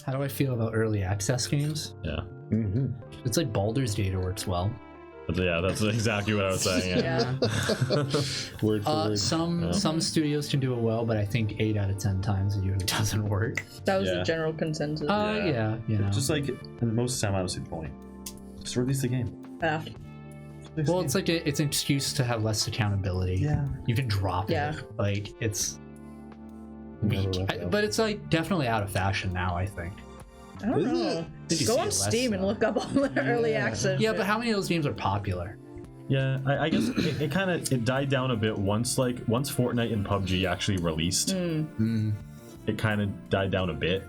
How do I feel about early access games? Yeah. Mm-hmm. It's like Baldur's Gate works well. But yeah, that's exactly what I was saying. Yeah. Word for word. Some studios can do it well, but I think 8 out of 10 times it usually doesn't work. That was Yeah. the general consensus. Yeah, you know. Just like, and most of the time, I don't see the point. Just release the game. Yeah. Well, it's like it's an excuse to have less accountability. Yeah. You can drop Yeah. it. Like it's Never weak. left out. But it's like definitely out of fashion now, I think. I don't Is know. it? Did you Go see on it less, Steam and though? look up all the early Yeah. access. Yeah, shit. but how many of those games are popular? Yeah, I guess it kind of it died down a bit once Fortnite and PUBG actually released. It kind of died down a bit,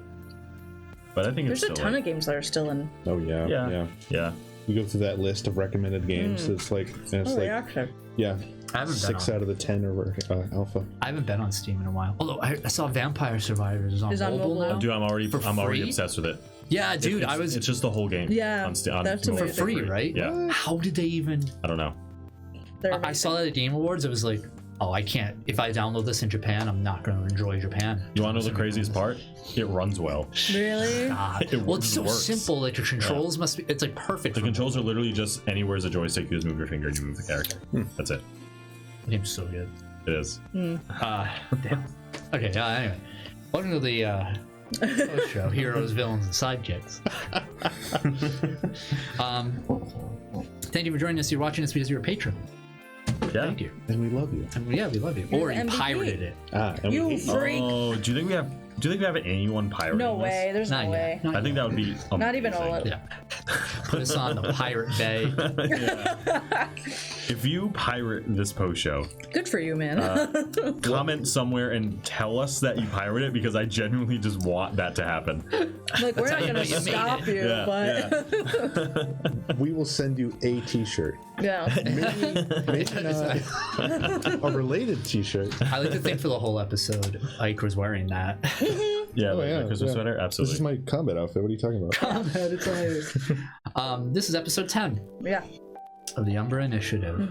but I think There's it's a still ton of games that are still in Oh yeah, Yeah. yeah. You go through that list of recommended games. It's like, and it's early like, access. yeah, I haven't been 6 on, out of the 10 are alpha. I haven't been on Steam in a while. Although I saw Vampire Survivors is on Is on mobile mobile now. now? Dude, I'm already free? obsessed with it. Yeah, dude, it's just the whole game. Yeah, on that's mobile for amazing. free, right? Yeah, How did they even? I don't know. They're I saw that at Game Awards. It was like, oh, I can't. If I download this in Japan, I'm not going to enjoy Japan. You want to know the craziest part? It runs well. Really? God. It Well, it's just so works. simple. Like your controls must be. It's like perfect. The for controls are literally just anywhere is a joystick. You just move your finger and you move the character. That's it. The game's so good. It is. Damn. Okay. Anyway, welcome to the post show: Heroes, Villains, and Sidekicks. Thank you for joining us. You're watching us because you're a patron. Yeah. Thank you. And we love you. And yeah, we love you. You're Or the you MVP. pirated it. And You we hate you. freak. Oh, do you think we have anyone pirating No this? way. There's Not no yet. way. Not I think yet. that would be Not even amazing. all. Yeah. Put us on the Pirate Bay. If you pirate this post show, Good for you, man. comment somewhere and tell us that you pirate it because I genuinely just want that to happen. Like we're not how you know gonna you made stop it. you, Yeah, but We will send you a t-shirt. yeah. Maybe not a related t-shirt. I like to think for the whole episode, Ike was wearing that. Yeah, Oh, like yeah, the Christmas yeah. sweater, This absolutely. is my combat outfit. What are you talking about? This is episode 10 Yeah. of the Umbra Initiative.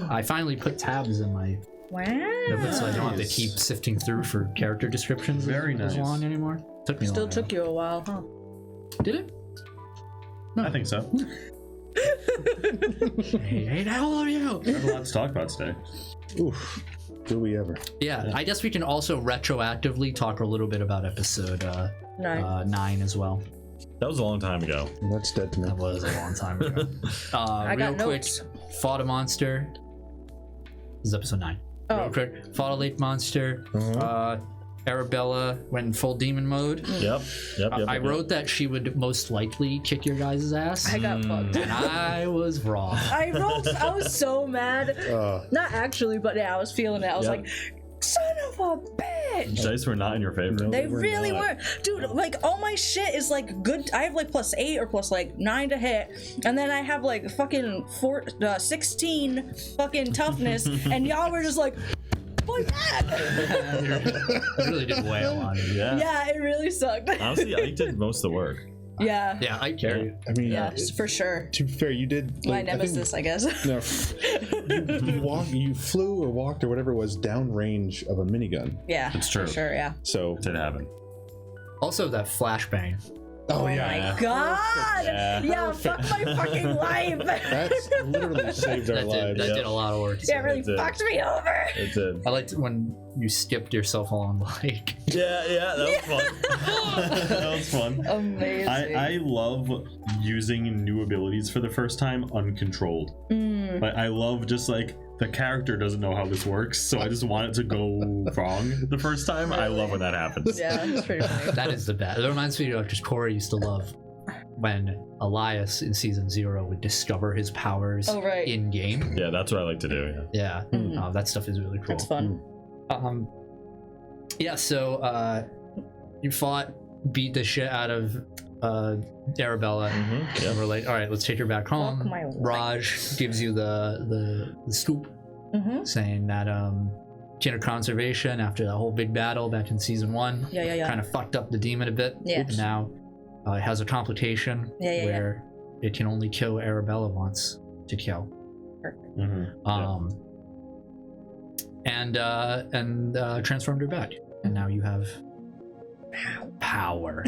I finally put tabs in my Wow. notebook so I don't have to Nice. keep sifting through for character descriptions Very as nice. long anymore. Took me a Still while. took you a while, huh? Did it? I think so. Hey, how old are you? We have a lot to talk about today. Oof. Do we ever? Yeah, I guess we can also retroactively talk a little bit about episode Nice. 9 as well. That was a long time ago. That's dead to me. That was a long time ago. I Real got quick, notes. fought a monster. This is episode 9. Real Oh. quick, fought a lake monster. Uh-huh. Arabella went in full demon mode. Yep. I wrote that she would most likely kick your guys' ass. I got fucked. And I was wrong. I was so mad. Uh, Not actually, but yeah, I was feeling it. I was Yeah. like, son of a bitch. Dice were not in your favor. No. They We're really not. were. Dude, like all my shit is like good. I have like +8 or +9 to hit. And then I have like fucking 16 fucking toughness. And y'all were just like, fuck that. I really did wail on it. Yeah. Yeah, it really sucked. Honestly, I did most of the work. Yeah. Yeah, I carry it. I mean, Yeah, for sure. to be fair, you did. My like, I think- nemesis, I guess. No, you flew or walked or whatever it was downrange of a minigun. Yeah. It's true. For sure, yeah. So, Did happen. Also, that flashbang. oh My yeah, God. Yeah, fuck my fucking life. that's literally saved our That lives. did a lot of work. Yeah, it really It did. fucked me over. It did. I liked when you skipped yourself along the lake. Yeah, that was fun. That was fun. Amazing. I love using new abilities for the first time uncontrolled. Like I love just like the character doesn't know how this works, so I just want it to go wrong the first time. I love when that happens. Yeah, it's pretty funny. That is the best. It reminds me of just Corey used to love when Elias in season 0 would discover his powers Oh, right. in game. Yeah, that's what I like to do. Yeah. Yeah, that stuff is really cool. That's fun. Yeah, so you beat the shit out of Arabella. Mm-hmm. And we're like, all right, let's take her back home. Fuck my life. Raj gives you the scoop saying that Kin of Conservation, after that whole big battle back in season 1, Yeah. kind of fucked up the demon a bit. Yeah. And now it has a complication Yeah. where it can only kill Arabella once to kill. Mm-hmm. And transformed her back. And now you have power.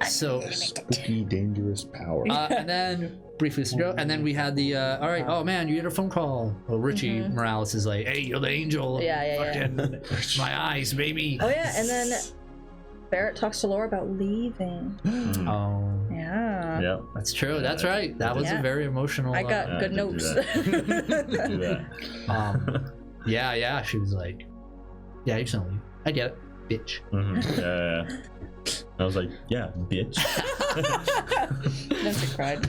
So, Spooky, dangerous power. and then briefly ago, and then we had the all right. Oh man, you get a phone call. Well, Richie Morales is like, "Hey, you're the angel. Fucking my eyes, baby." Oh yeah, and then Barrett talks to Laura about leaving. Oh, Yeah. Yep. that's true. That's right. That was a Yeah. very emotional. I got Yeah, good I did do notes. that. Do that. Yeah. She was like, "Yeah, you're gonna leave. I get it, bitch." Yeah. I was like, yeah, bitch. Then she cried.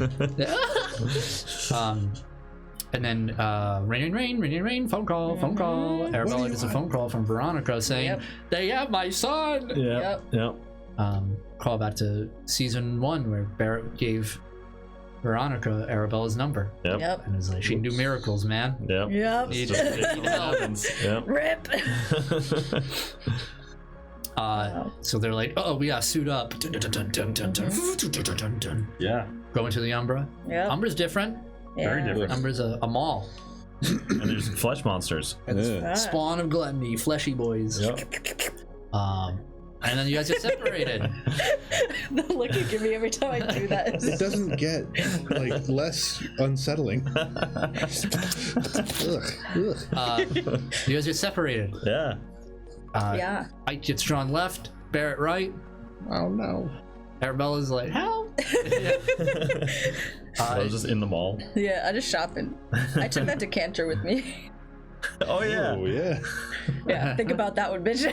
And then rain, phone call. Arabella gets a phone call from Veronica saying, "They have my son." Yep. Call back to season 1 where Barrett gave Veronica Arabella's number Yep. and was like, "She can do miracles, man." Yep. Yep. Need It help. happens. Yep. Rip. So they're like, "Oh, we gotta suit up." Dun, dun, dun, dun, dun, dun, dun, dun, dun. Yeah. Go into the Umbra. Yep. Umbra's different. Very different. Umbra's a mall. And there's flesh monsters. Yeah. Spawn of gluttony, fleshy boys. Yep. And then you guys get separated. The look you give me every time I do that It is doesn't get like less unsettling. Ugh. You guys get separated. Yeah. yeah. Ike gets drawn left, Barrett right. Oh no. Arabella's like, "Help!" I was just in the mall. Yeah, I just shopping. I took that decanter with me. Oh yeah. Oh yeah. Yeah, think about that one, bitch.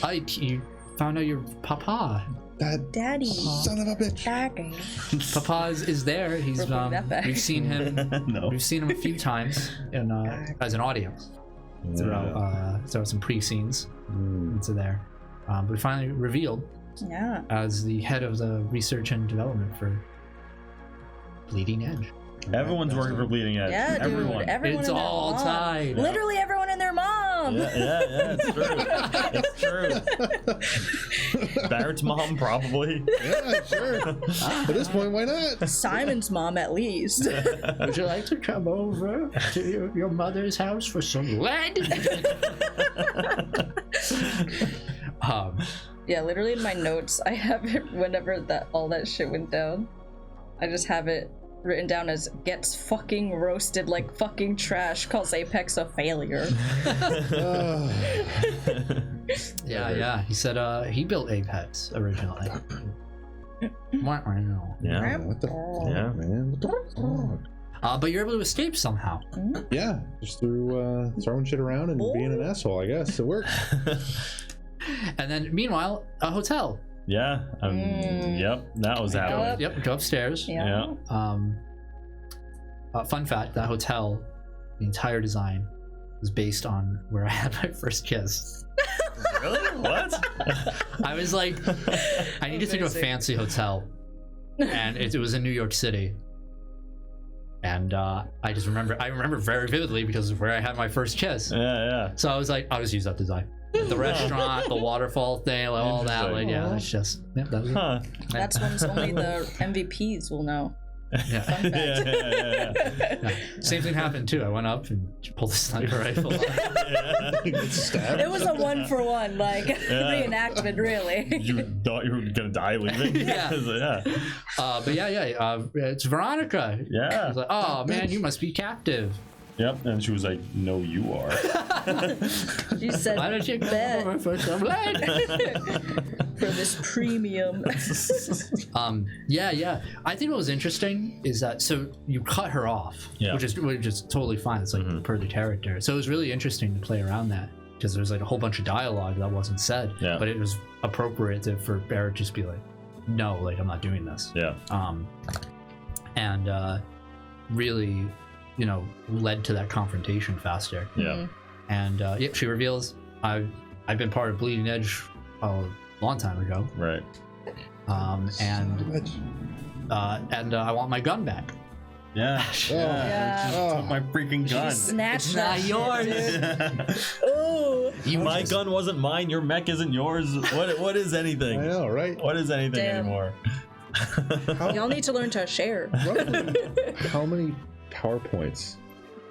Ike, you found out your papa. That Daddy. son of a bitch. Daddy. Papa is there. He's We're putting that back. we've seen him. No. We've seen him a few times in as an audience throughout some pre-scenes. Into there, but we finally revealed Yeah. as the head of the research and development for Bleeding Edge. Everyone's working for Bleeding Edge. Yeah, dude. Everyone. Everyone It's and their all mom. tied. Literally everyone and their mom. Yeah, it's true. It's true. Barrett's mom, probably. Yeah, sure. At this point, why not? Simon's mom, at least. Would you like to come over to your mother's house for some lead? Yeah, literally in my notes, I have it whenever all that shit went down. I just have it written down as "gets fucking roasted like fucking trash, calls Apex a failure." Yeah. He said he built Apex originally. What? I know. Yeah. What the fuck, Yeah. man? What the fuck? But you're able to escape somehow. Yeah, just through throwing shit around and being an asshole, I guess. It worked. And then, meanwhile, a hotel. Yeah. Yep. That was happening. Yep. Go upstairs. Yeah. Fun fact: that hotel, the entire design, was based on where I had my first kiss. Really? What? I was like, I need to think of a Amazing. fancy hotel, and it was in New York City. And I remember very vividly because of where I had my first kiss. Yeah. So I was like, I'll just use that design. The restaurant, the waterfall thing, like all that. Like, yeah, that's just that was it. Huh. That's ones only the MVPs will know. Yeah. Fun fact. Yeah. Same thing happened too. I went up and pulled a sniper rifle. Stabbed. It was a 1-for-1, like reenactment, really. You thought you were gonna die leaving? Yeah. Yeah. But it's Veronica. I Yeah. was like, oh man, you must be captive. Yep. And she was like, "No, you are." You said Why don't you come bet over for some lead? for this premium. Yeah. I think what was interesting is that so you cut her off, Yeah. which is totally fine. It's like per the character. So it was really interesting to play around that because there's like a whole bunch of dialogue that wasn't said. Yeah. But it was appropriate for Barrett to just be like, no, like I'm not doing this. Yeah. And really, led to that confrontation faster. Yeah. And she reveals I've been part of Bleeding Edge a long time ago. Right. And I want my gun back. Yeah. Yeah. Oh, My freaking gun. Snatch It's that not shit, yours. dude. Ooh. My gun wasn't mine. Your mech isn't yours. What is I anything? know, right? What is anything Damn. anymore? Y'all need to learn to share. Roughly, how many PowerPoints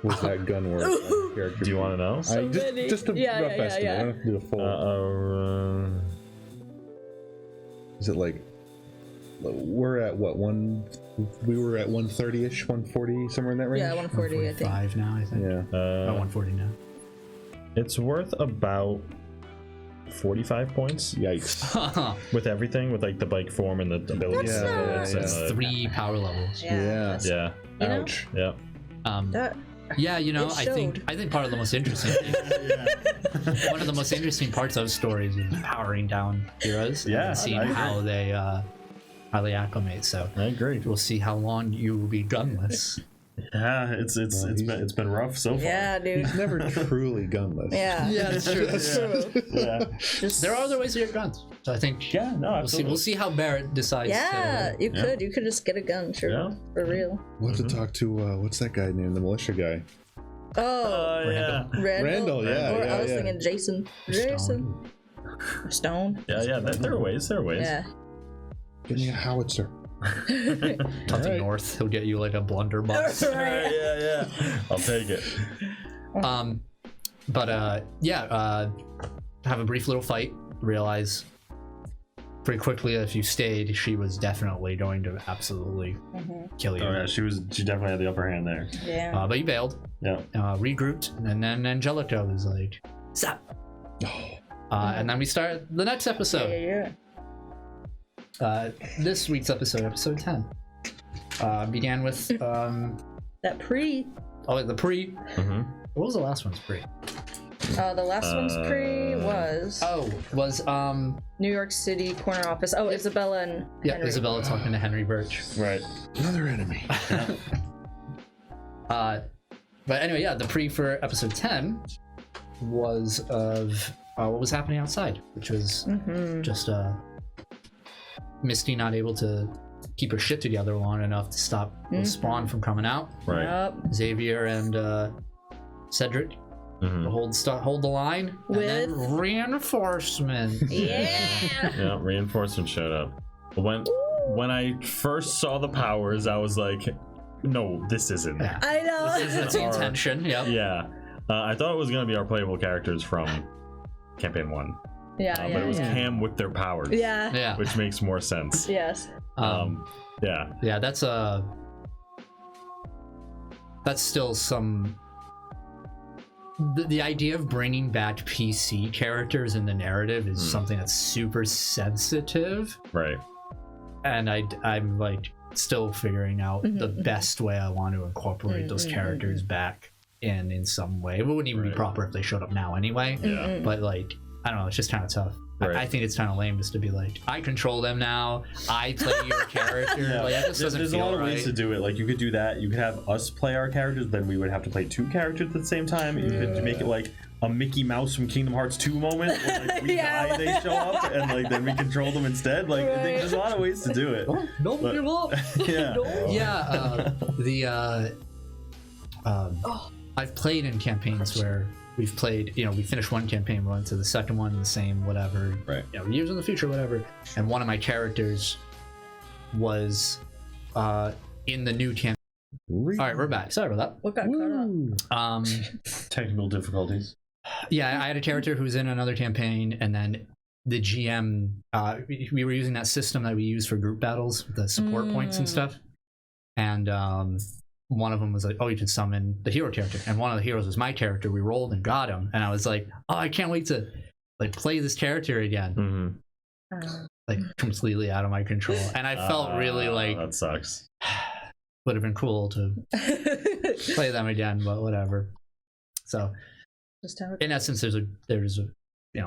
was that gun worth? on the character? Do you want to know? So many. Just a Yeah, rough yeah, estimate. yeah. I don't have to do a full. Is it like we're at what one? We were at 130ish, 140, somewhere in that range. Yeah, 140, I think. 5 now, I think. Yeah. About 140 now. It's worth about 45 points Yikes. with everything, with like the bike form and the abilities. That's and nice. the- 3 power levels. Yeah. Yeah, You know? Ouch. yeah. That, Yeah, you know, It I showed. think part of the most interesting one of the most interesting parts of stories is powering down heroes Yeah, and seeing I agree. how they acclimate. So I agree. we'll see how long you will be gunless. Yeah, it's been rough so far. yeah, dude. He's never truly gunless. Yeah. that's true. That's true. Yeah. Just, There are other ways to get guns. So I think Yeah, no, we'll see. absolutely. We'll see how Barrett decides. yeah, to, you could just get a gun, sure, Yeah. for real. We'll have to talk to what's that guy named? The militia guy. Oh, Yeah. Randall, yeah, Or yeah, I was yeah. thinking Jason. Jason. Stone. Yeah. There are ways. Yeah. Give me a howitzer. Something Alright. north. He'll get you like a blunderbuss. Right. Yeah. I'll take it. Have a brief little fight. Realize pretty quickly if you stayed, she was definitely going to absolutely kill you. Oh yeah, she definitely had the upper hand there. Yeah. But you bailed, Yeah. regrouped, and then Angelica was like, "Stop!" And then we start the next episode. Yeah. This week's episode 10, began with That pre. the pre. Mhm. What was the last one's pre? The last one's pre was Was New York City corner office. Oh, Isabella and Henry. Isabella talking to Henry Birch. Right. Another enemy. But anyway, yeah, the pre for episode 10 was of what was happening outside, which was just Misty not able to keep her shit together long enough to stop the spawn from coming out. Right. Yup. Xavier and Cedric Mhm. hold the line, and then With- reinforcements. Yeah. Yeah. Reinforcements showed up. When I first saw the powers, I was like, "No, this isn't." Yeah. I know. That's the Our- intention. Yep. Yeah. I thought it was gonna be our playable characters from campaign 1, Yeah. but it was Yeah. Cam with their powers. Yeah. Yeah. Which makes more sense. Yes. Yeah. Yeah, that's still some. The idea of bringing back PC characters in the narrative is something that's super sensitive, Right. and I'm like still figuring out the best way I want to incorporate those characters back in some way. It wouldn't even be Right. proper if they showed up now anyway. Yeah. But like, I don't know, it's just kind of tough. Right. I think it's kind of lame just to be like, I control them now. I play your character. Yeah. Like, that just doesn't There's feel a lot of right. ways to do it. Like you could do that. You could have us play our characters, then we would have to play 2 characters at the same time. You could make it like a Mickey Mouse from Kingdom Hearts 2 moment. Where, like, we Yeah, die, they show up, and like then we control them instead. Like I think there's a lot of ways to do it. Don't But- give up. Yeah. Yeah, I've played in campaigns where we've played, we finished one campaign, we went to the second one, the same, whatever. Right. Years in the future, whatever. And one of my characters was in the new campaign. All right, we're back. Sorry about What got cut up? that. Technical difficulties. Yeah, I had a character who was in another campaign, and then the GM, we were using that system that we use for group battles, the support points and stuff. And one of them was like, oh, you can summon the hero character. And one of the heroes was my character. We rolled and got him. And I was like, oh, I can't wait to like play this character again. Mm-hmm. Like completely out of my control. And I felt really like that sucks. would have been cool to play them again, but whatever. So Just how it in essence, there's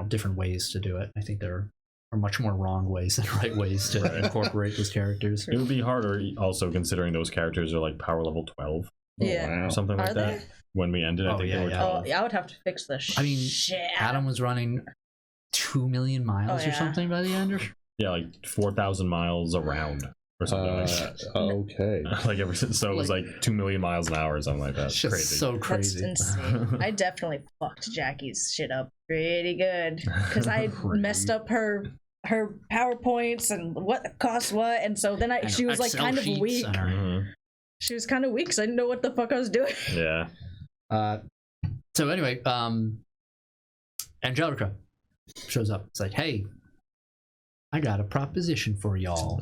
different ways to do it. I think there are much more wrong ways than right ways to incorporate those characters. It would be harder also considering those characters are like power level 12 Yeah. or something like Are that. they? When we ended, I Oh, think yeah, they were yeah. Oh, 12. yeah, I would have to fix the I mean, shit. Adam was running 2 million miles Oh, or yeah. something by the end. Yeah, like 4,000 miles around or something like that. Okay. Like ever since, so it was like 2 million miles an hour or something like that. It's just Crazy. so That's crazy. insane. I definitely fucked Jackie's shit up pretty good because I messed up her PowerPoints and what cost what, and so then And she was like Excel kind of sheets weak. and her- Mhm. She was kind of weak because I didn't know what the fuck I was doing. Yeah. So anyway, Angelica shows up. It's like, hey, I got a proposition for y'all,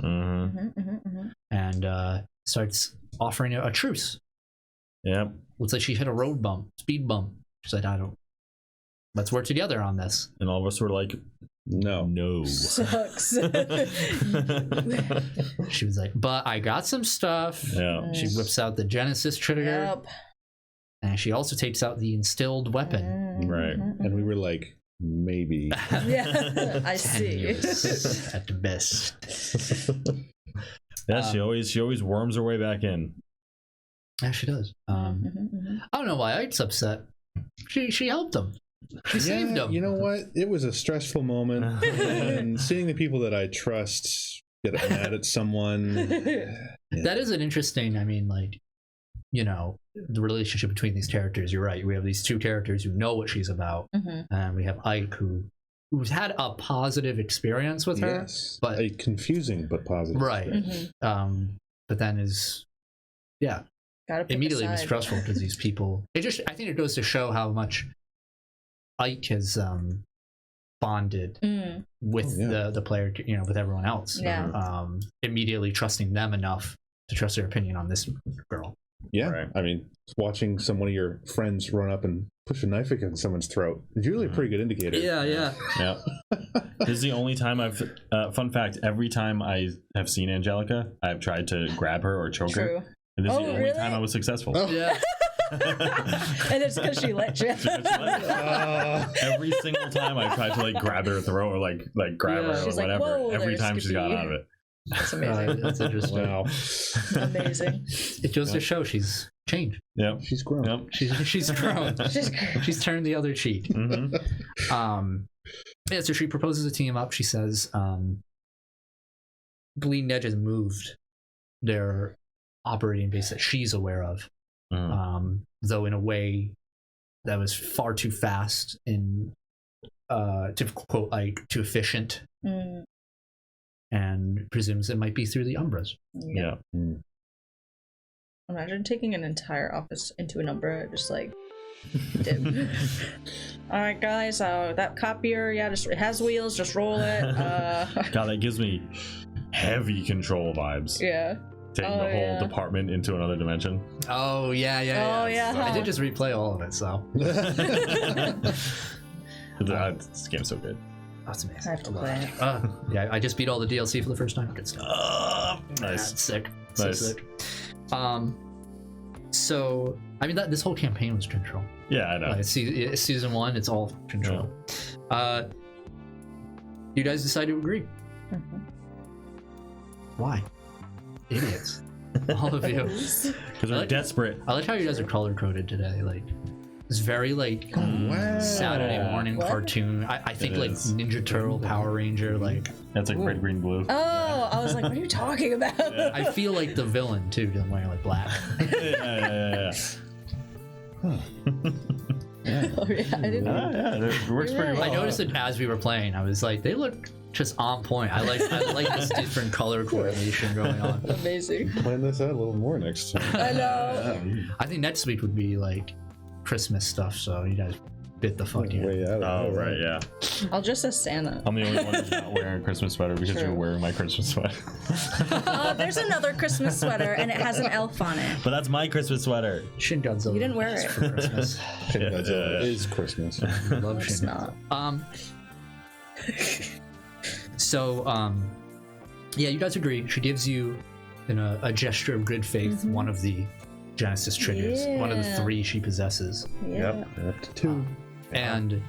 and starts offering a truce. Yep. Looks like she hit a road bump, speed bump. She's like, let's work together on this. And all of us were like, no. Sucks. She was like, but I got some stuff. Yeah. She whips out the Genesis trigger, Yep. and she also takes out the instilled weapon. Right. And we were like, maybe. Yeah, I 10 see. years at the best. Yeah, she always worms her way back in. Yeah, she does. I don't know why Ike's upset. She helped him. She saved him. You know what? It was a stressful moment, and seeing the people that I trust get mad at someone. That is an interesting. I mean, like, you know, the relationship between these characters. You're right. We have these two characters who know what she's about, and we have Ike who's had a positive experience with her, Yes, but a confusing but positive. right. experience. But then is Gotta pick a immediately side. mistrustful because these people. I think it goes to show how much Ike has bonded with the player, you know, with everyone else. Yeah. Immediately trusting them enough to trust their opinion on this girl. Yeah, Right. I mean, watching one of your friends run up and push a knife against someone's throat is usually a pretty good indicator. Yeah. Yeah. This is the only time fun fact, every time I have seen Angelica, I've tried to grab her or choke her. True. And this is Oh, the only really? time I was successful. Yeah. And it's because she let you. Every single time I tried to like grab her throat or like grab her or She's like, whatever, "Whoa every there, time she's got Skippy." out of it. That's amazing. That's interesting. Wow. Amazing. It goes to show she's changed. Yep. She's grown. Yep. She's grown. She's turned the other cheek. Mm-hmm. Yeah, so she proposes a team up. She says, Bleeding Edge has moved their operating base that she's aware of, though in a way that was far too fast and, to quote Ike, too efficient, and presumes it might be through the Umbras. Yeah. Imagine taking an entire office into an Umbra, just like dip. All right, guys. That copier, it has wheels. Just roll it. God, that gives me heavy control vibes. Yeah. Taking Oh, the whole yeah. department into another dimension. Oh, yeah. Oh, yeah. I did just replay all of it, so. This game's so good. That's amazing. I have to play it. Yeah, I just beat all the DLC for the first time. Good stuff. Nice. That's sick. So Nice. sick. So I mean this whole campaign was control. Yeah, I know. Like, season 1, it's all control. You guys decide to agree. Why? Idiots. All of you. Because we're desperate. I like how you guys are color coded today. Like it's very like Wow. Saturday morning What? cartoon. I think It like is. Ninja Turtle, Power Ranger. Like That's like red, green, blue. Oh, I was like, what are you talking about? I feel like the villain too. Doesn't wear like black. Yeah. Oh, yeah, I didn't. Yeah, it works pretty well. I noticed it as we were playing. I was like, they look just on point. I like this different color coordination going on. Amazing. Plan this out a little more next time. I know. I think next week would be like Christmas stuff. So you guys bit the fuck in. Way out. Oh, right, yeah. I'll dress as Santa. I'm the only one who's not wearing a Christmas sweater because True. you're wearing my Christmas sweater. There's another Christmas sweater, and it has an elf on it. But that's my Christmas sweater. Shin Godzilla. You didn't wear is it. for Christmas. Shin Yeah, Godzilla yeah. is Christmas. Love It's Shin. not. So yeah, you guys agree. She gives you in a gesture of good faith one of the Genesis triggers, one of the Yeah. 3 she possesses. Yeah. Up to 2. And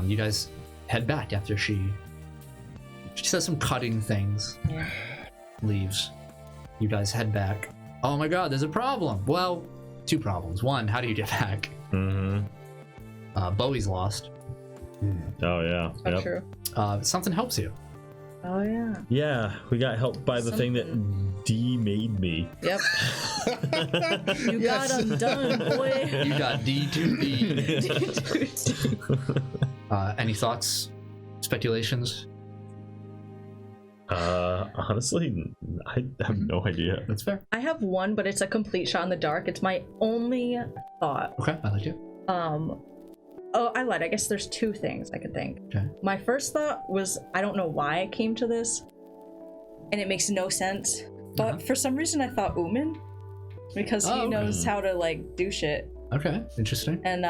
you guys head back after she says some cutting things, Yeah. leaves. You guys head back. Oh my god, there's a problem. Well, 2 problems. 1, how do you get back? Mm-hmm. Bowie's lost. Oh, yeah. Oh, Yep. true. Something helps you. Oh, yeah. Yeah, we got helped by the thing that D made me. Yep. You got undone, boy. You got D2D. Any thoughts? Speculations? Honestly, I have no idea. That's fair. I have one, but it's a complete shot in the dark. It's my only thought. Okay, I like it. Oh, I lied. I guess there's two things I could think. Okay. My first thought was, I don't know why I came to this, and it makes no sense. But for some reason, I thought Uman, because he okay. knows how to like do shit. Okay, interesting. And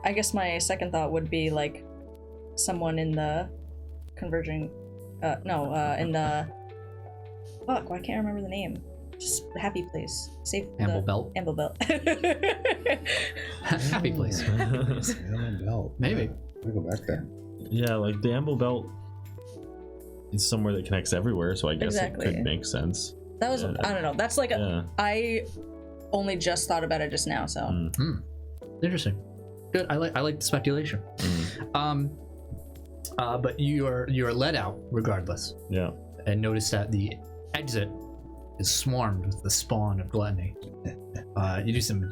I guess my second thought would be like someone in the converging. In the fuck. Why can't I remember the name? Just Happy Place. Safe. Amble Belt. Amble Belt. Happy place. Yeah, belt. Maybe. We go back there. Yeah, like the Amble Belt is somewhere that connects everywhere, so I guess Exactly. it could make sense. That was, I don't know. That's like Yeah. I only just thought about it just now. So Mm. Interesting. Good. I like the speculation. But you are let out regardless, Yeah. and notice that the exit is swarmed with the spawn of gluttony. You do some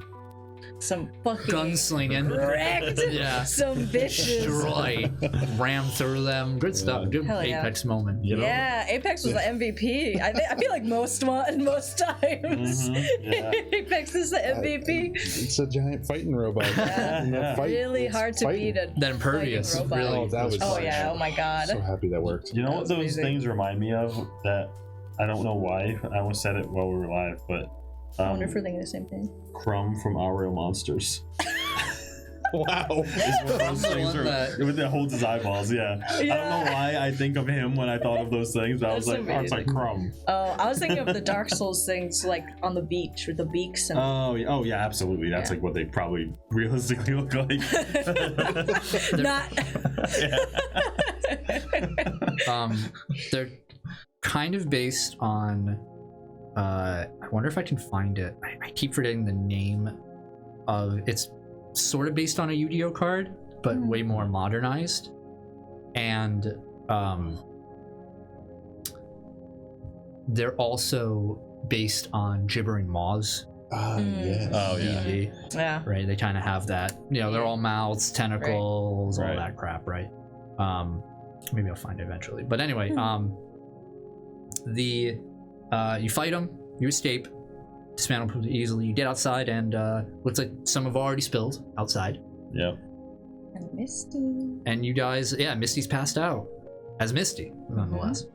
fucking gunslinging. wrecked. Yeah. Some bitches. Destroy, ram through them. Good stuff. Good Hell yeah. Apex moment. You know? Yeah, Apex was the MVP. I feel like most times Yeah. Apex is the MVP. It's a giant fighting robot. And the Yeah. fight- Really it's hard to fighting. beat a That impervious. fighting robot. Really. Oh, that was Oh fun. yeah, oh my god. So happy that worked. You know That what was those amazing. things remind me of? That I don't know why. I almost said it while we were live, but I wonder if we're thinking the same thing. Crumb from Our Real Monsters. Wow. It's one of those The things one where that holds his eyeballs. Yeah. I don't know why I think of him when I thought of those things. But I was That's like, oh, it's like amazing. Crumb. Oh, I was thinking of the Dark Souls things like on the beach with the beaks and Oh yeah, absolutely. That's Yeah. like what they probably realistically look like. not They're kind of based on I wonder if I can find it. I keep forgetting the name of it's sort of based on a Yu-Gi-Oh card, but way more modernized. And they're also based on Gibbering Maws. Yes. Oh, yeah. D&D, yeah. right? They kind of have that, they're all mouths, tentacles, all Right. that crap, right? Maybe I'll find it eventually. But anyway, you fight them, you escape, dismantle pretty easily. You get outside, and looks like some have already spilled outside. Yeah. And Misty. And you guys, yeah, Misty's passed out as Misty, nonetheless.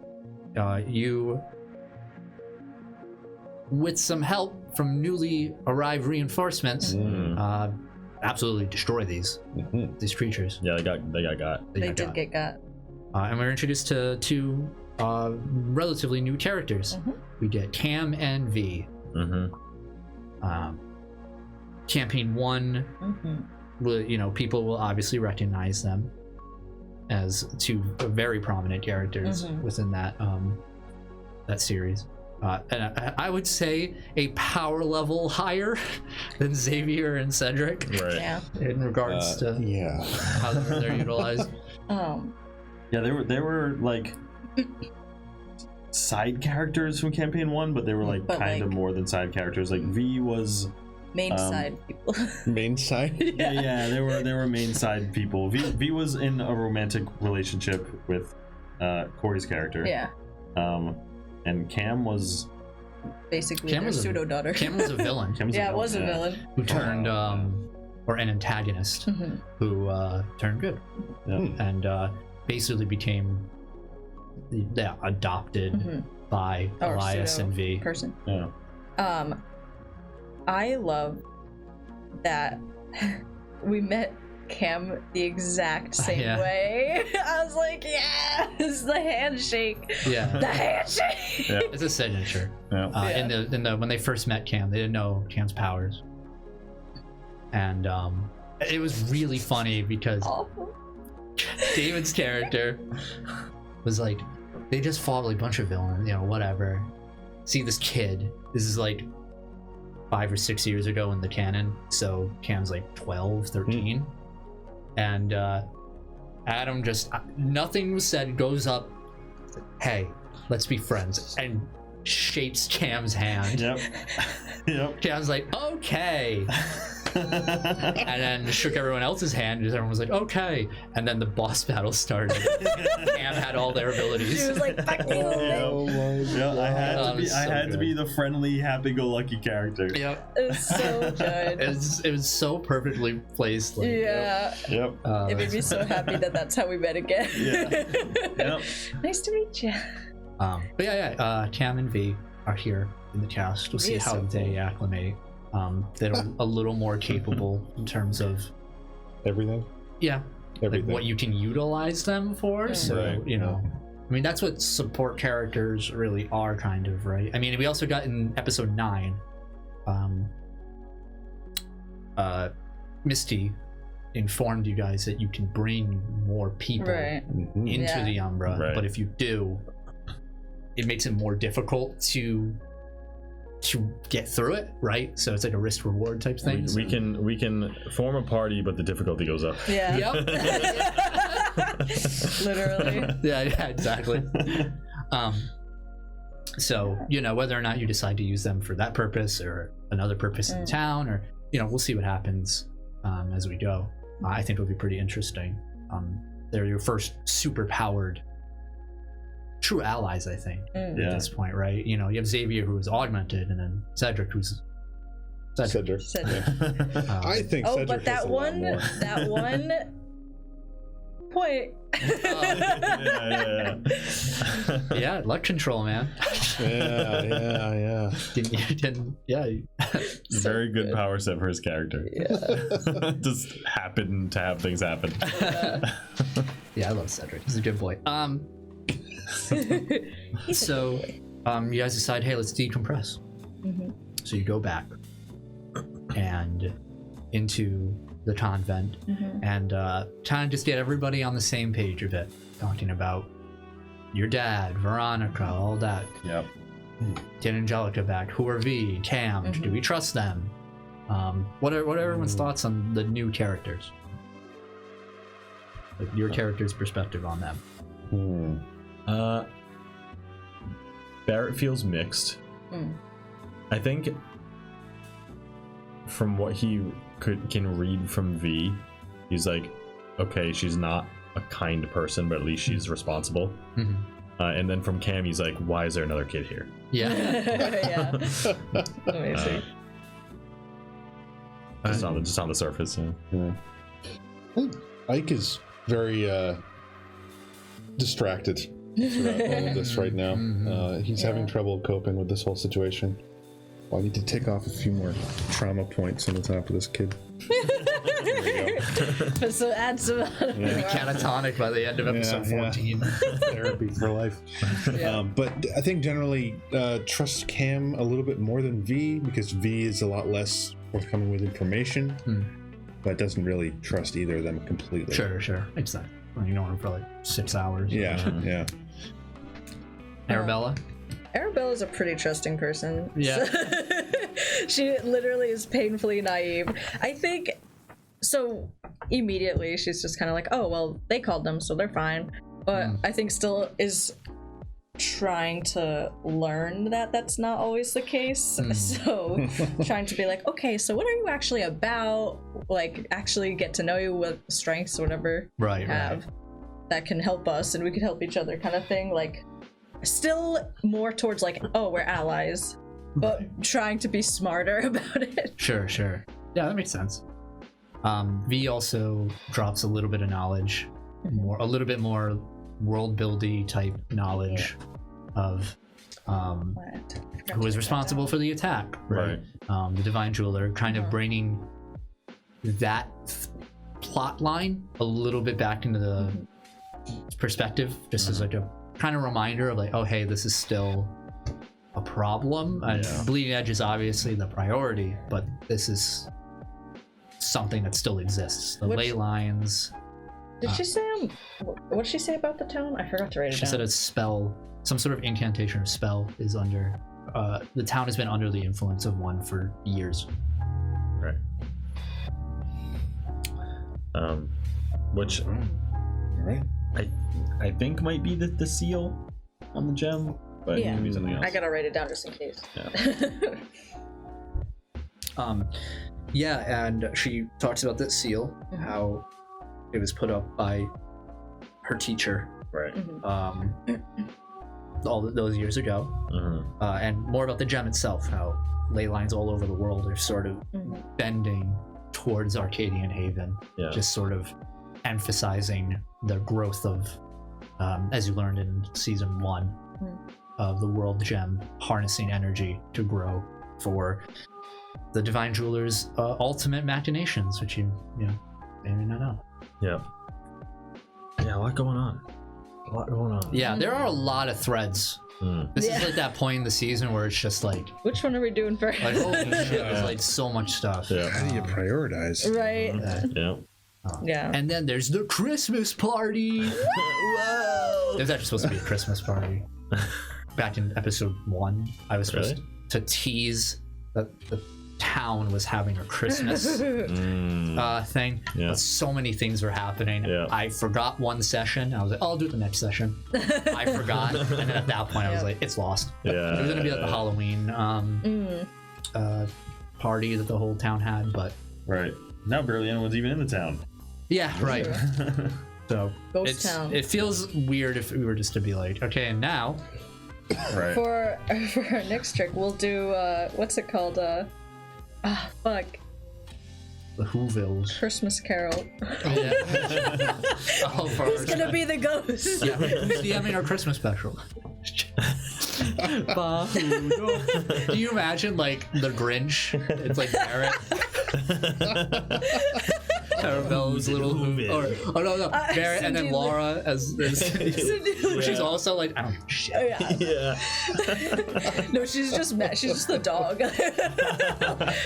You, with some help from newly arrived reinforcements, absolutely destroy these creatures. Yeah, they got. They got did got. get got. And we're introduced to two relatively new characters. We get Cam and V. Campaign 1, people will obviously recognize them as two very prominent characters within that that series. And I would say a power level higher than Xavier and Cedric Right. Yeah. in regards to Yeah. how they're utilized. Yeah, they were like side characters from campaign 1, but they were like But, kind of like- more than side characters. Like V was Main side people. Main side. yeah, they were main side people. V was in a romantic relationship with Corey's character. Yeah. And Cam was Basically Cam their was a- pseudo daughter. Cam was a villain Yeah, it was a villain. who turned, or an antagonist who turned good. Yeah. And basically became adopted by Or Elias pseudo and V. person. Yeah. I love that we met Cam the exact same Yeah. way. I was like, yes, the handshake. Yeah, The handshake. Yeah. it's a signature. Yeah. In the when they first met Cam, they didn't know Cam's powers, and it was really funny because Awful. David's character was like, they just fought like a bunch of villains, whatever. See this kid. This is like 5 or 6 years ago in the canon, so Cam's like 12, 13. And Adam just, nothing was said, goes up, hey, let's be friends, and shakes Cam's hand. Yep. Yep. Cam's like, okay. and then shook everyone else's hand, and everyone was like, okay. And then the boss battle started. Cam had all their abilities. She was like, fuck you. Oh my Yeah, I had to be. so I had to good. be the friendly, happy-go-lucky character. Yep. It was so good. It was so perfectly placed. Like, Yeah. Yep. It made me so happy that that's how we met again. Yeah. Yep. Nice to meet you. But yeah, Cam and V are here in the cast. We'll see is how so they acclimate. They're a little more capable in terms of Everything. like Everything. what you can utilize them for. So Right, you know, I mean that's what support characters really are, kind of, right? I mean, we also got in episode 9, Misty informed you guys that you can bring more people Right. Mhm. into Yeah. the Umbra, Right. but if you do, it makes it more difficult to get through it, right? So it's like a risk reward type thing. We can form a party, but the difficulty goes up. Yeah. Yep. Literally. yeah, exactly. So you know, whether or not you decide to use them for that purpose or another purpose in town, or you know, we'll see what happens as we go. I think it'll be pretty interesting. They're your first super powered true allies, I think, at Yeah. this point, right? You know, you have Xavier, who is augmented, and then Cedric, who's Cedric. Cedric. I think Oh, Cedric but has that a lot one, more. that one point. Yeah. yeah, luck control, man. Yeah. Yeah. Very good good. power set for his character. Yeah. Just happen to have things happen. Yeah, I love Cedric. He's a good boy. So, you guys decide, hey, let's decompress. So you go back and into the convent and kind of just get everybody on the same page of it, talking about your dad, Veronica, all that. Yep. Get Angelica back. Who are V, Cam? Do we trust them? What are everyone's thoughts on the new characters? Like your character's perspective on them. Barrett feels mixed. I think from what he can read from V, he's like, okay, she's not a kind person, but at least she's responsible. And then from Cam, he's like, why is there another kid here? Yeah. Yeah. Amazing. Just on the surface. Yeah. Ike is very distracted throughout all of this right now. He's having trouble coping with this whole situation. Well, I need to take off a few more trauma points on the top of this kid. But so add some. Catatonic by the end of episode 14. Therapy for life. But I think generally trust Cam a little bit more than V, because V is a lot less forthcoming with information, but doesn't really trust either of them completely. Sure. Exactly. Well, you know him for like 6 hours. Yeah. Arabella? Arabella's a pretty trusting person. Yeah. She literally is painfully naive. I think so. Immediately, she's just kind of like, "Oh, well, they called them, so they're fine." But I think still is trying to learn that that's not always the case. So trying to be like, "Okay, so what are you actually about? Like, actually get to know you, with strengths, whatever Right. you have that can help us, and we can help each other," kind of thing. Like, still more towards like, "Oh, we're allies," but trying to be smarter about it. Sure. Yeah, that makes sense. V also drops a little bit of knowledge, a little bit more world building type knowledge of who is responsible for the attack, Right. The Divine Jeweler, kind of bringing that plot line a little bit back into the perspective, just as like a kind of reminder of like, oh hey, this is still a problem. Bleeding Edge is obviously the priority, but this is something that still exists. The ley lines. Did she say what did she say about the town? I forgot to write it She down. said a spell, some sort of incantation or spell is under. The town has been under the influence of one for years. Right. Which Right. I think might be the seal on the gem, but Yeah. maybe something else. I gotta write it down just in case. Yeah. Yeah, and she talks about that seal, how it was put up by her teacher, Right. all those years ago, and more about the gem itself, how ley lines all over the world are sort of bending towards Arcadian Haven, Yeah. just sort of emphasizing the growth of, as you learned in season 1, of the world gem harnessing energy to grow for the Divine Jeweler's ultimate machinations, which you may or may not know. Yeah. Yeah, a lot going on. Yeah, there are a lot of threads. This is like that point in the season where it's just like, Which one are we doing first? holy shit, there's like so much stuff. Yeah. How do you prioritize? Right. Yeah. Yeah. And then there's the Christmas party. Whoa! There's actually supposed to be a Christmas party. Back in episode 1, I was supposed to tease that the town was having a Christmas thing. Yeah. But so many things were happening. Yeah. I forgot one session. I was like, oh, I'll do it the next session. I forgot. And then at that point, I was like, it's lost. Yeah. It was going to be like the Halloween party that the whole town had, but Right. Now barely anyone's even in the town. yeah, right. So Ghost town. it feels weird if we were just to be like, okay, and now Right. For our next trick, we'll do what's it called? Fuck, the Whovilles. Christmas Carol. Yeah. Oh, for Who's gonna be the ghost? yeah, who's DMing our Christmas special? Bahudo. Can you imagine like the Grinch? It's like Barrett. Arabella's little or no, Barrett and then Cindy Laura as Cindy she's also like, I don't give a shit. Oh, yeah. Yeah. No, she's just the dog.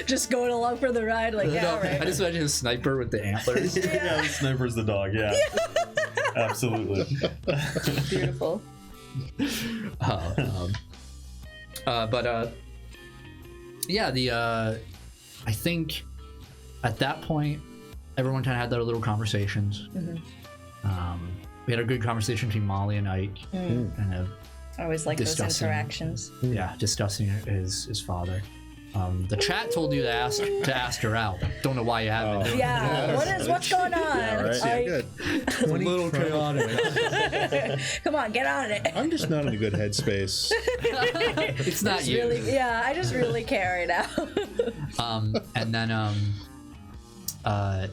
Just going along for the ride, like, yeah, No, all right. I just imagine a sniper with the antlers. Yeah, the sniper's the dog. Yeah. Absolutely. Beautiful. Yeah, I think at that point everyone kind of had their little conversations. We had a good conversation between Molly and Ike, kind of I always like those Discussing. interactions. discussing his father. The chat told you to ask her out. Don't know why you haven't. Yeah, what's going on? right. Yeah, good. It's a little chaotic. Come on, get on it. I'm just not in a good headspace. It's not you. Really, yeah, I just really care right now. And then a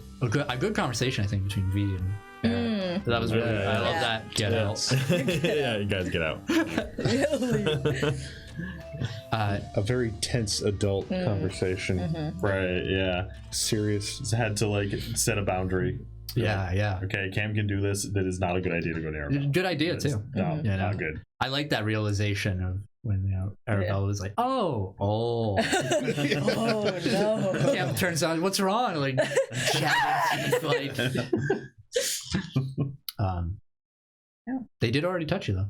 good conversation I think between V and Barrett. That was really I love that get out. Yeah, you guys get out. Really? A very tense adult conversation. Right. Yeah. Serious. Just had to like set a boundary. Yeah. Okay, Cam can do this. That is not a good idea to go to Arabella. Good idea too. No, Yeah, not no. good. I like that realization of when Arabella was like, oh. Oh no. Cam turns on, what's wrong? Like, like. They did already touch you though.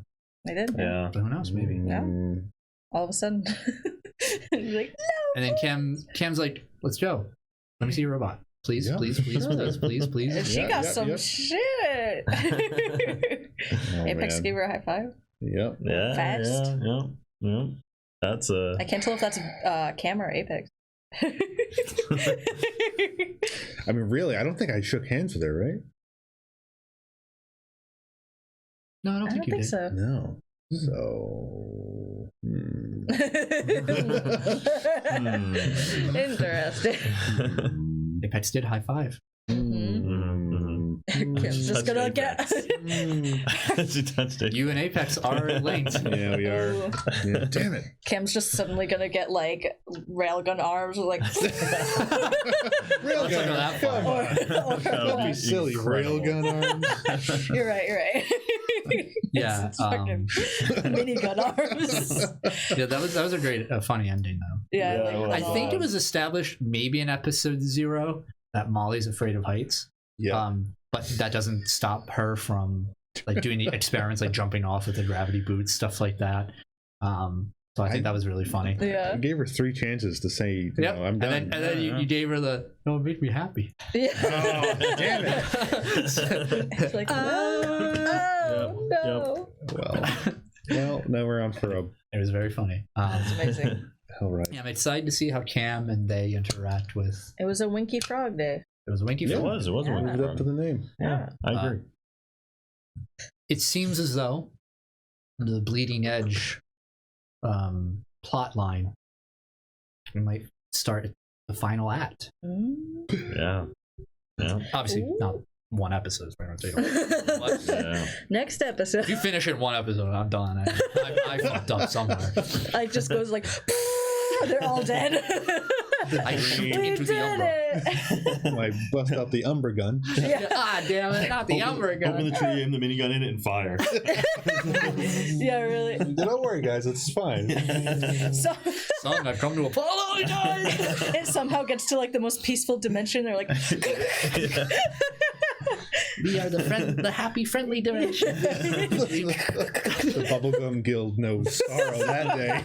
I did. Yeah. But who knows? Maybe. Yeah. All of a sudden, like, no. And then Cam's like, let's go. Let me see your robot. Please, Yeah. please. She Yeah, got yeah, some yeah. shit. Oh, Apex man. gave her a high five. Yep. Yeah. Fast. Yeah. That's I can't tell if that's Cam or Apex. I mean, really, I don't think I shook hands with her, right? No, I don't I think don't you think did. so. No. So. Interesting. Apex did high five. Cam's just gonna get. She touched it. You and Apex are linked. Yeah, we are. Ooh. Yeah. Damn it. Cam's just suddenly gonna get like railgun arms, or like. Railgun. go that far. Come on. Don't be be silly. incredible. Railgun arms. You're right. Yeah. It's fucking minigun arms. Yeah, that was a great, funny ending though. Yeah, Yeah, like, I think it was established maybe in episode 0 that Molly's afraid of heights. Yeah. But that doesn't stop her from like doing the experiments, like jumping off with the gravity boots, stuff like that. So I think that was really funny. I Yeah. gave her 3 chances to say, Yep. no, I'm done. And then you gave her the, no, it made me happy. Yeah. Oh, damn it. It's like, oh, no. Well, now we're on for a. It was very funny. It's amazing. hell right. Yeah, I'm excited to see how Cam and they interact with. It was a Winky Frog Day. It was a Winky It Frog. was. It was Yeah. one. Lived up to the name. Yeah, I agree. It seems as though the Bleeding Edge plot line, we might start the final act. Yeah. Yeah. Obviously, Ooh. not one episode. So we're gonna take what? Yeah. Next episode, If you finish it in one episode, I'm done. I fucked up somewhere. I just goes like, they're all dead. I shoot We into the did Umbra. it. I bust out the Umber gun. Yeah. Ah, damn it! Not the Umbra Open gun. the tree, aim the minigun in it, and fire. Yeah, really. Don't worry, guys. It's fine. So Son, I've come to apologize. it somehow gets to like the most peaceful dimension. They're like, We are the happy, friendly dimension. The Bubblegum Guild knows sorrow that day.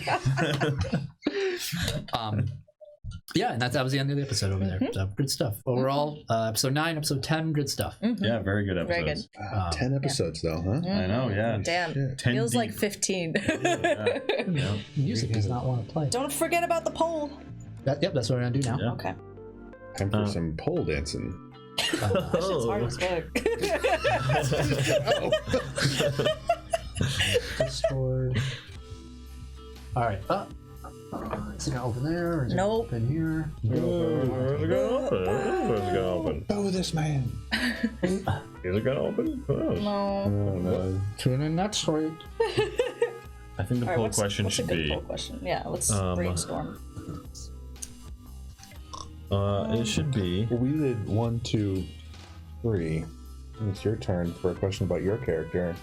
Yeah, and that was the end of the episode over there. So good stuff. Overall, episode 9, episode 10, good stuff. Yeah, very good Very episodes. good. 10 episodes, though, huh? I know, yeah. Damn, Shit. 10 feels like deep. 15. Yeah. Music does not want to play. Don't forget about the poll. Yep, that's what we're gonna do now. Yeah. Okay. Time for some pole dancing. That shit's hard as fuck. Discord. All right. Is it gonna open there? Or is Nope. it open here? Where's it gonna open? Where's it gonna open? Oh, this man. Is it gonna open? Oh. No. Oh, no. Tune in next week. I think the All right, poll what's question a should good be. poll question? Yeah, let's Um, brainstorm. It should be. Well, we did 1, 2, 3. And it's your turn for a question about your character.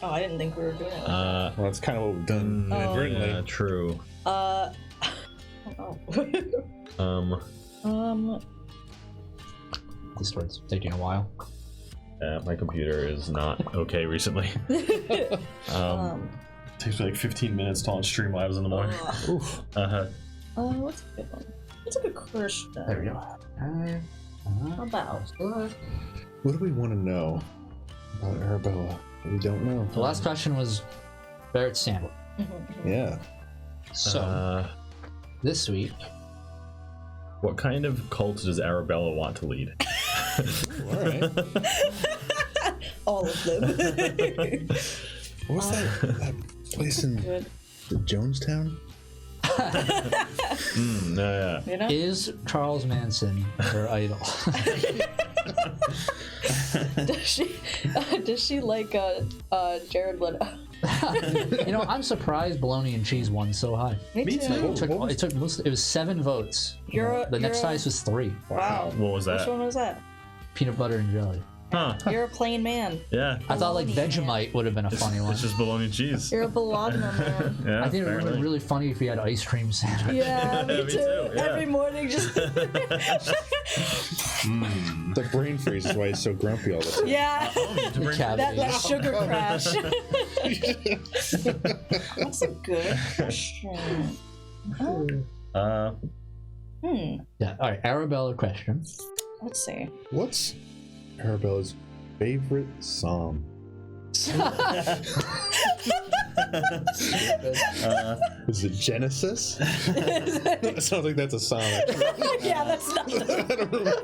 Oh, I didn't think we were doing it. Well, that's kind of what we've done Oh. inadvertently. Yeah, true. Oh. Discord's taking a while. My computer is not okay recently. Takes me like 15 minutes to launch Streamlabs in the morning. Oof. What's a good one? What's a good question? There we go. How about? What do we want to know about Arabella that we don't know? The last question was Barrett Sandler. Yeah. So this week, What kind of cult does Arabella want to lead? All right. All of them. What was that place in Good. Jonestown? Yeah. You know? is Charles Manson her idol? Does she like Jared Leto? I'm surprised Bologna and Cheese won so high. Me too. It was 7 votes. You're The next you're a- highest was 3. Wow. What was Which that? one was that? Peanut butter and jelly. Huh. You're a plain man. Yeah. I thought like Vegemite would have been a funny one. It's just bologna and cheese. You're a Bologna man. Yeah. I think it would have apparently. been really funny if you had ice cream sandwich. Yeah, me Me too. too, yeah. Every morning, just The brain freeze is why he's so grumpy all the time. yeah. Cavity. That sugar crash. That's a good question. Yeah. All right. Arabella question. Let's see. What's Arabella's favorite song? Is it Genesis? It sounds like that's a song. Yeah, that's not. I don't remember.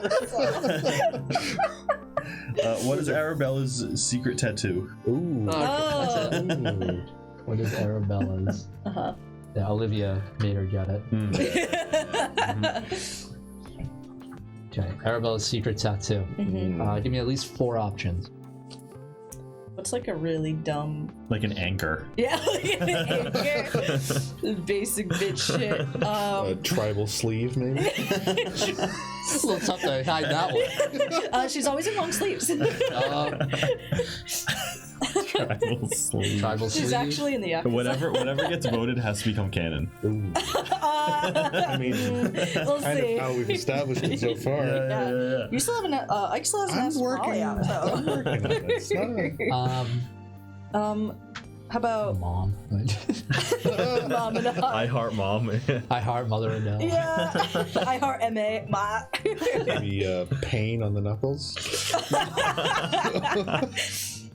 What is Arabella's secret tattoo? Ooh. Oh. Ooh. What is Arabella's? Uh-huh. Yeah, Olivia made her get it. Okay. Arabella's secret tattoo. Give me at least 4 options. What's like a really dumb? Like an anchor. Yeah, like an anchor. Basic bitch shit. A tribal sleeve, maybe? It's a little tough to hide that one. She's always in long sleeves. Tribal sleeve. Tribal She's sleeve. actually in the episode. Whatever gets voted has to become canon. Ooh. I mean, We'll kind see. of how we've established it so far. Yeah. You still haven't. Ike still hasn't I'm asked Molly working. out. I'm So. working on it. It's not How about Mom. Mom and I heart mom. I heart Mother Adele. Yeah. I heart MA. Ma. maybe pain on the knuckles.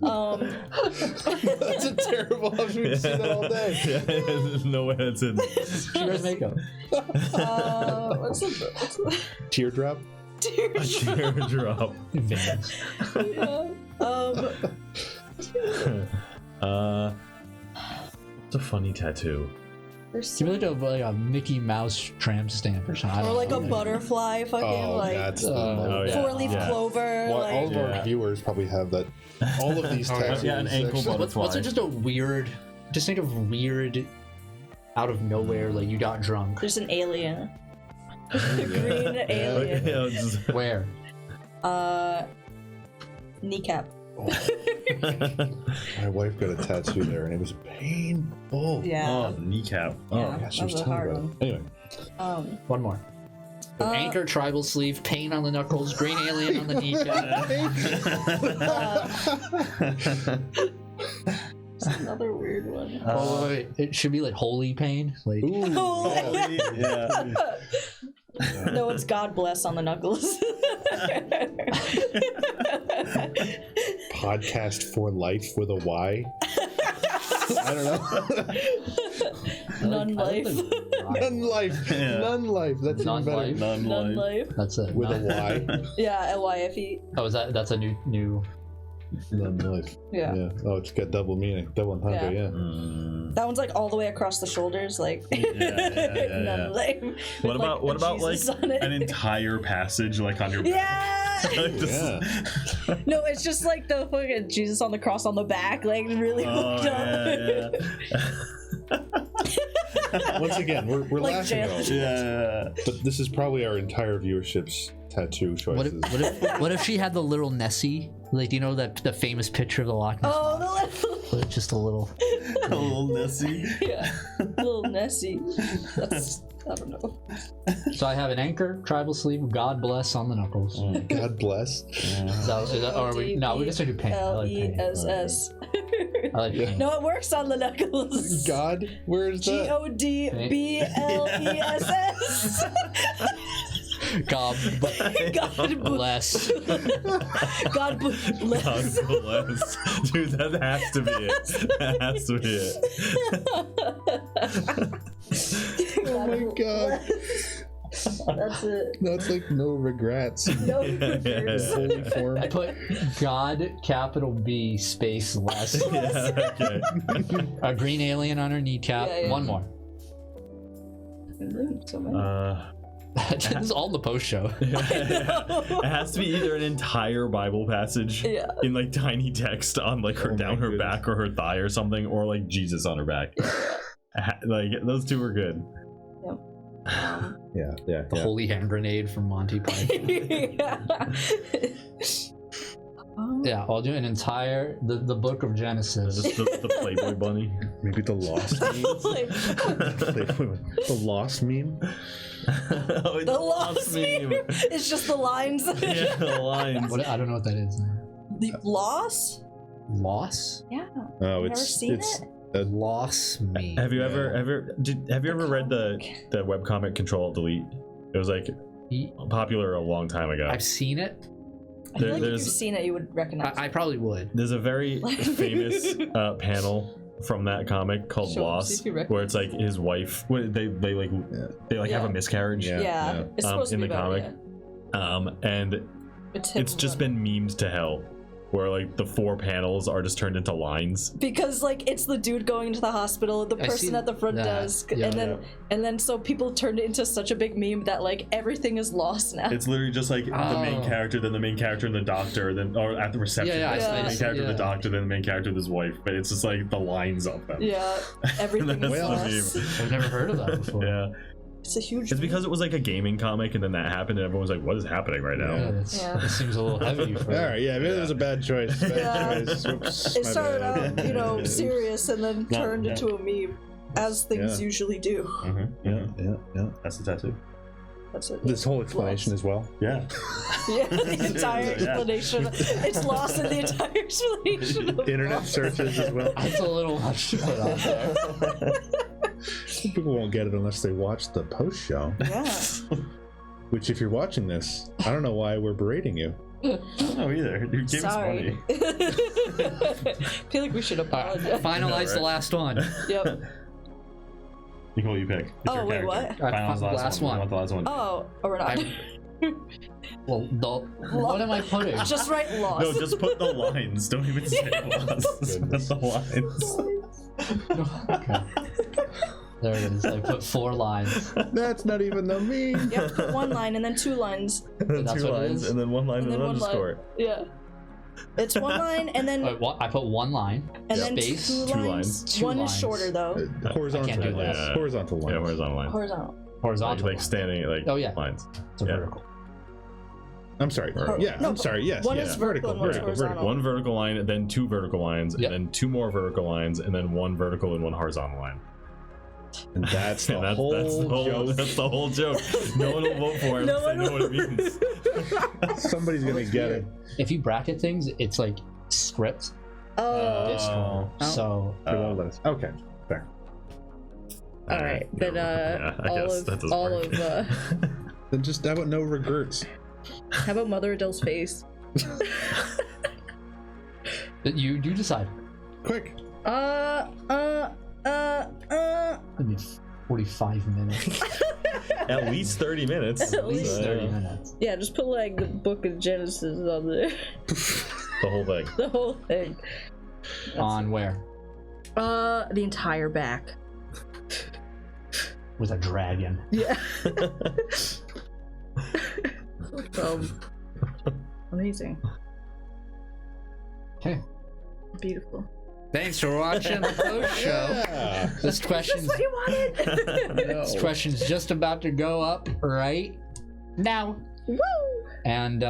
That's a terrible option. We see that all day. Yeah, there's no way that's in. She wears makeup. What's the Teardrop. A teardrop. Vans. What's a funny tattoo? Give me like a Mickey Mouse tramp stamp or something. I Or don't like know. a butterfly, fucking Oh, like that's Oh, yeah. four-leaf Yeah. clover. Well, like, all of Yeah. our viewers probably have that. All of these Oh, yeah. tattoos. Yeah, an ankle actually. butterfly. What's just a weird? Just think of weird, out of nowhere. Like you got drunk. there's an alien. A green alien. Yeah, just- Where? Kneecap. My wife got a tattoo there, and it was painful. Yeah. Oh, kneecap. Oh, Yeah, yeah, she that was was a telling hard me about it. Anyway, One more. Anchor, tribal sleeve, pain on the knuckles, green alien on the kneecap. It's another weird one. Oh wait, it should be like holy pain. Like ooh, Oh, yeah. Yeah. No, it's God bless on the knuckles. Podcast for life with a Y. I don't know. None life. None life. Yeah. None life. That's even None better. life. None None life. life. That's it. With a None- Y. Yeah, LYFE. Oh, is that's a new. None life. Yeah. Yeah. Oh, it's got double meaning. Double entendre. Yeah. Yeah. Mm. That one's like all the way across the shoulders, like yeah. none life. What With, about Jesus like on it. an entire passage like on your back? Yeah. Like, this- Yeah. No, it's just like the fucking Jesus on the cross on the back, like really Oh, hooked up. yeah. Once again, we're Like laughing at all jail. this, Yeah. but this is probably our entire viewership's tattoo What choices. what if she had the little Nessie? Like, do you know that the famous picture of the Loch Ness? Oh, the little, Just a little. A little Nessie. yeah, little Nessie. That's, I don't know. So I have an anchor, tribal sleeve, God bless on the knuckles. God bless. Is that, or are we? No, we're just gonna do pain. I like pain. LESS. I like pain. No, it works on the knuckles. God, where's that? GODBLESS. God, God bless. God bless. God bless. Dude, that has to be it. That has to be it. Oh my God. That's it. That's like no regrets. No Yeah. Holy form. I put God capital B space less. Yeah, okay. A green alien on her kneecap. Yeah, yeah. One more. So many. This is all in the post show. It has to be either an entire Bible passage Yeah. in like tiny text on like her Oh my down her goodness. back or her thigh or something, or like Jesus on her back. Like those two were good. Yeah, yeah, The yeah. holy hand grenade from Monty Python. Yeah. Yeah, I'll do an entire the book of Genesis. Just the Playboy bunny. Maybe the lost meme. The lost meme. Oh, it's The lost meme. It's just the lines. Yeah, the lines. What, I don't know what that is. The loss? Loss? Yeah. Oh, Never it's seen it's it? Loss me. Have you ever read the webcomic Control Alt Delete? It was like popular a long time ago. I've seen it. I feel like if you've There's seen it, you would recognize I probably would. there's a very famous panel from that comic called Show 'em, see Loss, if you recognize where it's like his wife. They have Yeah. a miscarriage. it. Yeah. Yeah. It's supposed in to be the about comic. And It's it's just been memed to hell, where like the 4 panels are just turned into lines. because like it's the dude going into the hospital, the I person see at the front that. desk, Yeah, and then so people turned it into such a big meme that like everything is lost now. It's literally just like the main Oh. character, then the main character and the doctor, then or at the reception, Yeah, desk, I the main see, character, yeah. the doctor, then the main character, his wife. But it's just like the lines of them. Yeah, everything is That's the lost. I've never heard of that before. Yeah, It's a huge. it's because it was like a gaming comic, and then that happened, and everyone was like, "What is happening right now?" Yeah, Yeah. This seems a little heavy for All right, yeah, maybe that was a bad choice. Bad Yeah. choice. Oops, It my started bad. out, serious, and then Yeah, turned yeah. into a meme, as things Yeah. usually do. Yeah, yeah, yeah. That's the tattoo. That's it. This whole explanation as well. Yeah. Yeah, the entire Yeah. explanation. It's lost in the entire explanation. Of Internet lost. searches as well. That's a little much to put out there. People won't get it unless they watch the post show. Yeah. Which, if you're watching this, I don't know why we're berating you. No, either. You gave us Sorry. money. I feel like we should apologize. Finalize the right? last one. Yep. Nicole, you pick. It's Oh, your wait, character. what? Finalize the Last one. one. We want the last one. Oh, we're not. Well, what am I putting? Just write lost. No, just put the lines. Don't even say lost. Just put the lines. Okay. There it is. I put 4 lines. That's not even the meme. You have to put 1 line and then 2 lines. Then That's 2 what it lines, is? and then 1 line And and then an 1 line. underscore. Yeah. It's 1 line and then Wait, what? I put 1 line. and then space. 2 2 lines. lines. 2 One lines. is shorter though. Horizontal. I can't do lines. that. Horizontal lines. Yeah, horizontal line. Horizontal. Horizontal. Like standing, like Oh, yeah. lines. It's a yeah. vertical. I'm sorry. Yeah, No, I'm sorry. Yes. one yes. is vertical and one's horizontal. 1 vertical line, then 2 vertical lines, Yep. and then 2 more vertical lines, and then 1 vertical and 1 horizontal line. And that's the And whole joke. That's the whole joke. No one will vote for him No because they one know what it means. Somebody's gonna get it. If you bracket things, it's like script. Oh. Discord. Oh. So It won't let us. Okay. Fair. All right, but Yeah, I all guess of that doesn't all work. of Then just how about no regrets? how about Mother Adele's face? you decide. Quick. It'd be 45 minutes. At least 30 minutes. At least 30 minutes. Yeah, just put like the Book of Genesis on there. The whole thing. The whole thing. On where? The entire back. With a dragon. Yeah. Amazing. Okay. Beautiful. Thanks for watching the post show. Yeah. This question's That's what you wanted. this question's just about to go up right now. Woo! And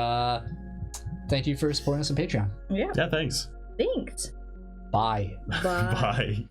thank you for supporting us on Patreon. Yeah. Yeah, thanks. Thanks. Bye. Bye. Bye.